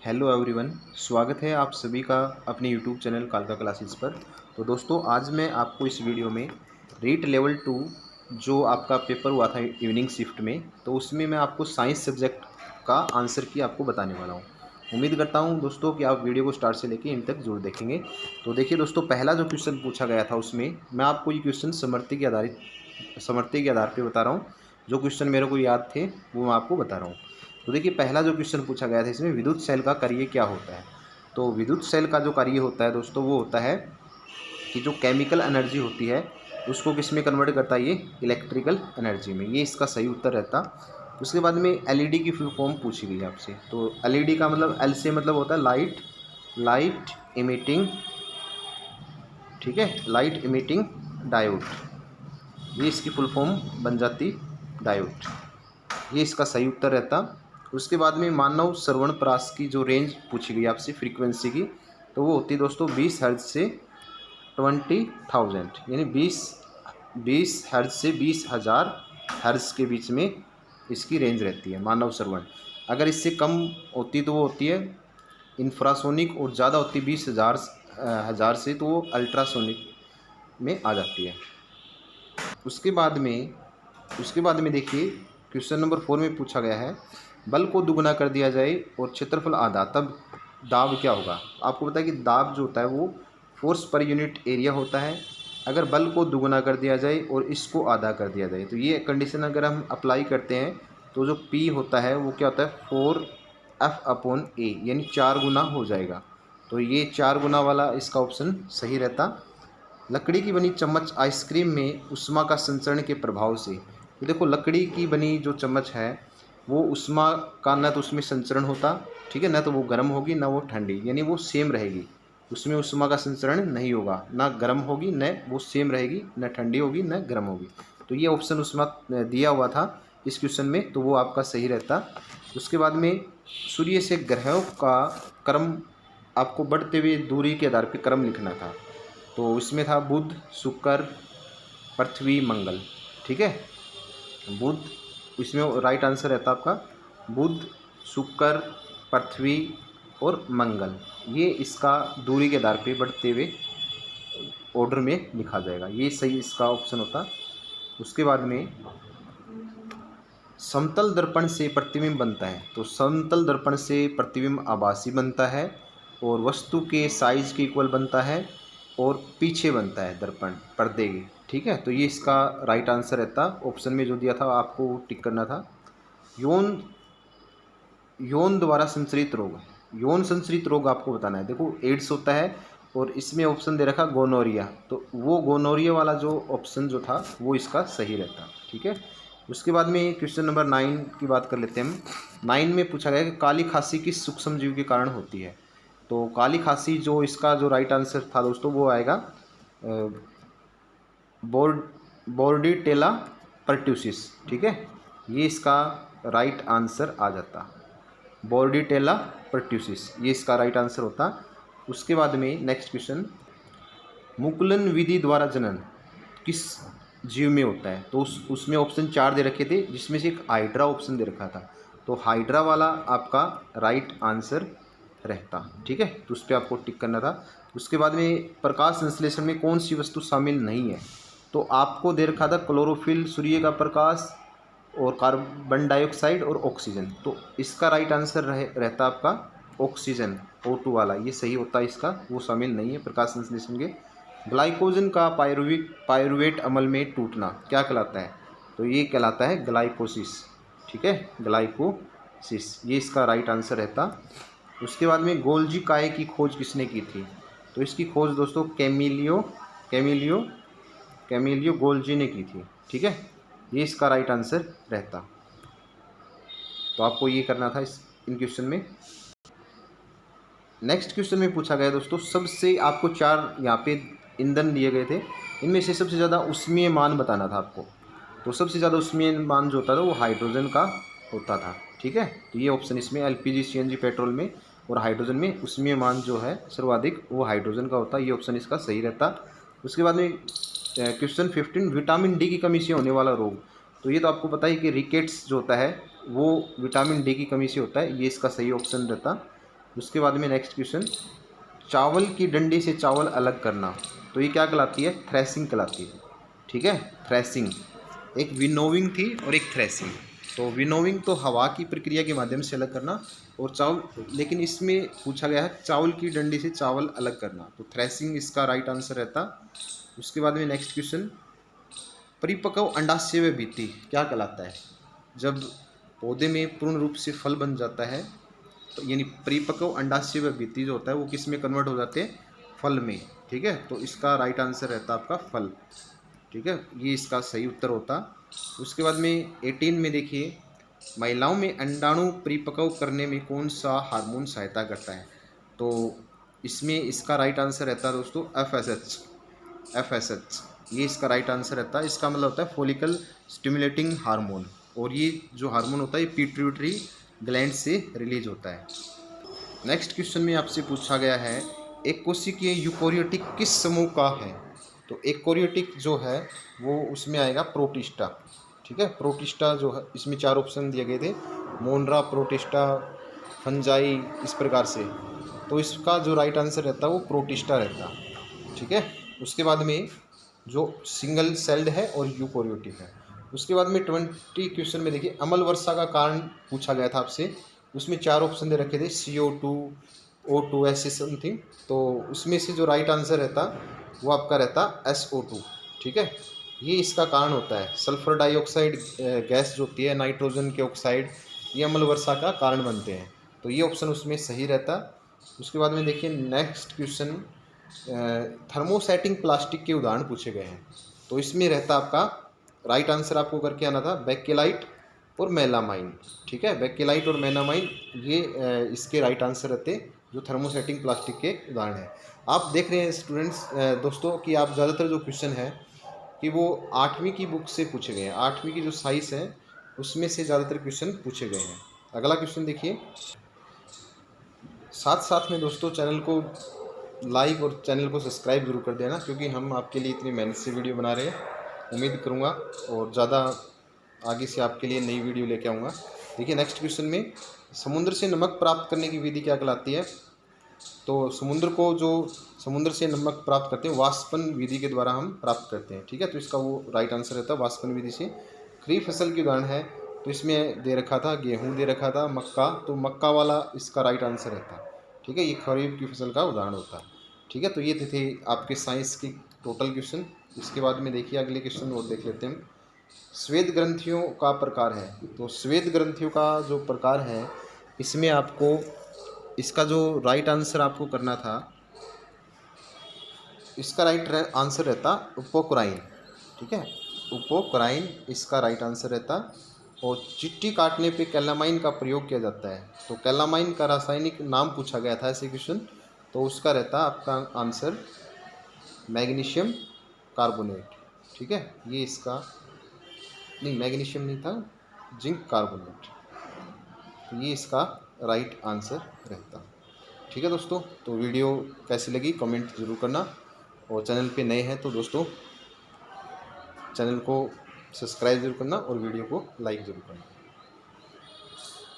Hello everyone, स्वागत है आप सभी का अपने यूट्यूब चैनल कालका क्लासेस पर। तो दोस्तों, आज मैं आपको इस वीडियो में रीट लेवल 2 जो आपका पेपर हुआ था इवनिंग शिफ्ट में, तो उसमें मैं आपको साइंस सब्जेक्ट का आंसर की आपको बताने वाला हूँ। उम्मीद करता हूँ दोस्तों कि आप वीडियो को स्टार्ट से लेकर इन तक जरूर देखेंगे। तो देखिए दोस्तों, पहला जो क्वेश्चन पूछा गया था उसमें मैं आपको ये क्वेश्चन समर्थी के आधार पर बता रहा हूँ। जो क्वेश्चन मेरे को याद थे वो मैं आपको बता रहा हूँ। तो देखिए, पहला जो क्वेश्चन पूछा गया था इसमें विद्युत सेल का कार्य क्या होता है। तो विद्युत सेल का जो कार्य होता है दोस्तों, वो होता है कि जो केमिकल एनर्जी होती है उसको किस में कन्वर्ट करता है, ये इलेक्ट्रिकल एनर्जी में। ये इसका सही उत्तर रहता। उसके बाद में एलईडी की फुल फॉर्म पूछी गई आपसे। तो एलईडी का मतलब एल से मतलब होता है लाइट इमिटिंग, ठीक है, लाइट इमिटिंग डायोड। ये इसकी फुल फॉर्म बन जाती डायोड। ये इसका सही उत्तर रहता। उसके बाद में मानव श्रवण परास की जो रेंज पूछी गई आपसे फ्रीक्वेंसी की, तो वो होती है दोस्तों 20 हर्ट्ज से 20,000, यानी 20 हर्ट्ज से 20,000 हर्ट्ज के बीच में इसकी रेंज रहती है मानव श्रवण। अगर इससे कम होती तो वो होती है इंफ्रासोनिक, और ज़्यादा होती 20,000 से तो वो अल्ट्रासोनिक में आ जाती है। उसके बाद में देखिए, क्वेश्चन नंबर 4 में पूछा गया है बल को दुगुना कर दिया जाए और क्षेत्रफल आधा, तब दाब क्या होगा। आपको पता है कि दाब जो होता है वो फोर्स पर यूनिट एरिया होता है। अगर बल को दुगुना कर दिया जाए और इसको आधा कर दिया जाए, तो ये कंडीशन अगर हम अप्लाई करते हैं तो जो P होता है वो क्या होता है 4F/A, यानी 4 गुना हो जाएगा। तो ये 4 गुना वाला इसका ऑप्शन सही रहता। लकड़ी की बनी चम्मच आइसक्रीम में ऊष्मा का संचरण के प्रभाव से। तो देखो, लकड़ी की बनी जो चम्मच है वो ऊष्मा का न तो उसमें संचरण होता, ठीक है, ना तो वो गर्म होगी ना वो ठंडी, यानी वो सेम रहेगी। उसमें ऊष्मा का संचरण नहीं होगा, ना गर्म होगी न वो सेम रहेगी, न ठंडी होगी न गर्म होगी। तो ये ऑप्शन उसमें दिया हुआ था इस क्वेश्चन में, तो वो आपका सही रहता। उसके बाद में सूर्य से ग्रहों का क्रम आपको बढ़ते हुए दूरी के आधार पर क्रम लिखना था। तो इसमें था बुध, शुक्र, पृथ्वी, मंगल, ठीक है। बुध, इसमें राइट आंसर रहता आपका बुध, शुक्र, पृथ्वी और मंगल। ये इसका दूरी के आधार पे बढ़ते हुए ऑर्डर में लिखा जाएगा, ये सही इसका ऑप्शन होता। उसके बाद में समतल दर्पण से प्रतिबिंब बनता है। तो समतल दर्पण से प्रतिबिंब आभासी बनता है और वस्तु के साइज के इक्वल बनता है और पीछे बनता है दर्पण पर्दे के, ठीक है। तो ये इसका राइट आंसर रहता। ऑप्शन में जो दिया था आपको टिक करना था। यौन यौन द्वारा संचरित रोग, यौन संचरित रोग आपको बताना है। देखो, एड्स होता है और इसमें ऑप्शन दे रखा गोनोरिया, तो वो गोनोरिया वाला जो ऑप्शन जो था वो इसका सही रहता, ठीक है। उसके बाद में क्वेश्चन नंबर 9 की बात कर लेते हैं हम। 9 में पूछा गया कि काली खांसी किस सूक्ष्म जीव के कारण होती है। तो काली खांसी जो इसका जो राइट आंसर था दोस्तों वो आएगा बोर्डिटेला परट्यूसिस, ठीक है। ये इसका राइट आंसर आ जाता, बोर्डिटेला परट्यूसिस, ये इसका राइट आंसर होता। उसके बाद में नेक्स्ट क्वेश्चन, मुकुलन विधि द्वारा जनन किस जीव में होता है। तो उसमें ऑप्शन 4 दे रखे थे, जिसमें से एक हाइड्रा ऑप्शन दे रखा था। तो हाइड्रा वाला आपका राइट आंसर रहता, ठीक है। तो उस पर आपको टिक करना था। उसके बाद में प्रकाश संश्लेषण में कौन सी वस्तु शामिल नहीं है। तो आपको दे रखा था क्लोरोफिल, सूर्य का प्रकाश और कार्बन डाइऑक्साइड और ऑक्सीजन। तो इसका राइट आंसर रहता आपका ऑक्सीजन, O2 वाला, ये सही होता है इसका, वो शामिल नहीं है प्रकाश संश्लेषण के। ग्लाइकोजन का पायरुवेट अमल में टूटना क्या कहलाता है। तो ये कहलाता है ग्लाइकोसिस, ठीक है, ग्लाइकोसिस, ये इसका राइट आंसर रहता। उसके बाद में गोल्जी काय की खोज किसने की थी। तो इसकी खोज दोस्तों कैमिलियो गोल्जी ने की थी, ठीक है। ये इसका राइट आंसर रहता। तो आपको ये करना था इन क्वेश्चन में। नेक्स्ट क्वेश्चन में पूछा गया दोस्तों, सबसे आपको 4 यहाँ पे ईंधन दिए गए थे, इनमें से सबसे ज़्यादा उष्मीय मान बताना था आपको। तो सबसे ज़्यादा उष्मीय मान जो होता था वो हाइड्रोजन का होता था, ठीक है। तो ये ऑप्शन इसमें LPG CNG पेट्रोल में और हाइड्रोजन में उष्मीय मान जो है सर्वाधिक वो हाइड्रोजन का होता है, ये ऑप्शन इसका सही रहता। उसके बाद में क्वेश्चन 15, विटामिन डी की कमी से होने वाला रोग। तो ये तो आपको पता है कि रिकेट्स जो होता है वो विटामिन डी की कमी से होता है, ये इसका सही ऑप्शन रहता। उसके बाद में नेक्स्ट क्वेश्चन, चावल की डंडी से चावल अलग करना, तो ये क्या कहलाती है? थ्रेसिंग कहलाती है। ठीक है, थ्रेसिंग। एक विनोविंग थी और एक थ्रेसिंग। तो विनोविंग तो हवा की प्रक्रिया के माध्यम से अलग करना, और चावल, लेकिन इसमें पूछा गया है चावल की डंडी से चावल अलग करना, तो थ्रेसिंग इसका राइट आंसर रहता। उसके बाद में नेक्स्ट क्वेश्चन, परिपक्व अंडाशय व भित्ति क्या कहलाता है? जब पौधे में पूर्ण रूप से फल बन जाता है, तो यानी परिपक्व अंडाशय व भित्ति जो होता है वो किस में कन्वर्ट हो जाते हैं? फल में। ठीक है, तो इसका राइट आंसर रहता आपका फल। ठीक है, ये इसका सही उत्तर होता। उसके बाद में 18 में देखिए, महिलाओं में अंडाणु परिपक्व करने में कौन सा हार्मोन सहायता करता है? तो इसमें इसका राइट आंसर रहता है दोस्तों FSH। FSH ये इसका राइट आंसर रहता है। इसका मतलब होता है फॉलिकल स्टिमुलेटिंग हार्मोन, और ये जो हार्मोन होता है ये पिट्यूटरी ग्लैंड से रिलीज होता है। नेक्स्ट क्वेश्चन में आपसे पूछा गया है, एक कोशिकीय यूकोरियोटिक किस समूह का है? तो एक कोरियोटिक जो है वो उसमें आएगा प्रोटिस्टा। ठीक है, प्रोटिस्टा जो है, इसमें 4 ऑप्शन दिए गए थे, मोनरा, प्रोटिस्टा, फंजाई, इस प्रकार से। तो इसका जो राइट आंसर रहता है वो प्रोटिस्टा रहता। ठीक है, उसके बाद में जो सिंगल सेल्ड है और यूकोरियोटिक है। उसके बाद में 20 क्वेश्चन में देखिए, अम्ल वर्षा का कारण पूछा गया था आपसे। उसमें 4 ऑप्शन दे रखे थे, CO2, O2, ऐसे समथिंग। तो उसमें से जो राइट आंसर रहता वो आपका रहता SO2। ठीक है, ये इसका कारण होता है। सल्फर डाइऑक्साइड गैस जो होती है, नाइट्रोजन के ऑक्साइड, ये अम्ल वर्षा का कारण बनते हैं। तो ये ऑप्शन उसमें सही रहता। उसके बाद में देखिए नेक्स्ट क्वेश्चन, थर्मोसेटिंग प्लास्टिक के उदाहरण पूछे गए हैं। तो इसमें रहता आपका राइट आंसर, आपको करके आना था बेकेलाइट और मेलामाइन। ठीक है, बेकेलाइट और मेलामाइन ये इसके राइट आंसर रहते जो थर्मोसेटिंग प्लास्टिक के उदाहरण हैं। आप देख रहे हैं स्टूडेंट्स, दोस्तों, कि आप ज़्यादातर जो क्वेश्चन है कि वो 8वीं की बुक से पूछे गए हैं। 8वीं की जो साइंस है उसमें से ज़्यादातर क्वेश्चन पूछे गए हैं। अगला क्वेश्चन देखिए, साथ साथ में दोस्तों चैनल को लाइक और चैनल को सब्सक्राइब जरूर कर देना, क्योंकि हम आपके लिए इतनी मेहनत से वीडियो बना रहे हैं। उम्मीद करूँगा और ज़्यादा आगे से आपके लिए नई वीडियो लेके आऊँगा। देखिए नेक्स्ट क्वेश्चन में, समुद्र से नमक प्राप्त करने की विधि क्या कहलाती है? तो समुद्र से नमक प्राप्त करते हैं वाष्पन विधि के द्वारा हम प्राप्त करते हैं। ठीक है, तो इसका वो राइट आंसर रहता है वाष्पन विधि से। खरीफ फसल की उदाहरण है, तो इसमें दे रखा था गेहूँ, दे रखा था मक्का, तो मक्का वाला इसका राइट आंसर रहता है। ठीक है, ये खरीफ की फसल का उदाहरण होता है। ठीक है, तो ये थे आपके साइंस की टोटल क्वेश्चन। इसके बाद में देखिए अगले क्वेश्चन और देख लेते हैं। श्वेत ग्रंथियों का प्रकार है, तो श्वेत ग्रंथियों का जो प्रकार है, इसमें आपको इसका जो राइट आंसर आपको करना था, इसका राइट आंसर रहता उपोक्राइन। ठीक है, उपोक्राइन इसका राइट आंसर रहता। और चिट्ठी काटने पे कैलामाइन का प्रयोग किया जाता है, तो कैलामाइन का रासायनिक नाम पूछा गया था ऐसे क्वेश्चन, तो उसका रहता आपका आंसर मैग्नीशियम कार्बोनेट। ठीक है, ये इसका नहीं, मैग्नीशियम नहीं था, जिंक कार्बोनेट, तो ये इसका राइट आंसर रहता। ठीक है दोस्तों, तो वीडियो कैसी लगी कमेंट ज़रूर करना, और चैनल पे नए हैं तो दोस्तों चैनल को सब्सक्राइब जरूर करना और वीडियो को लाइक ज़रूर करना।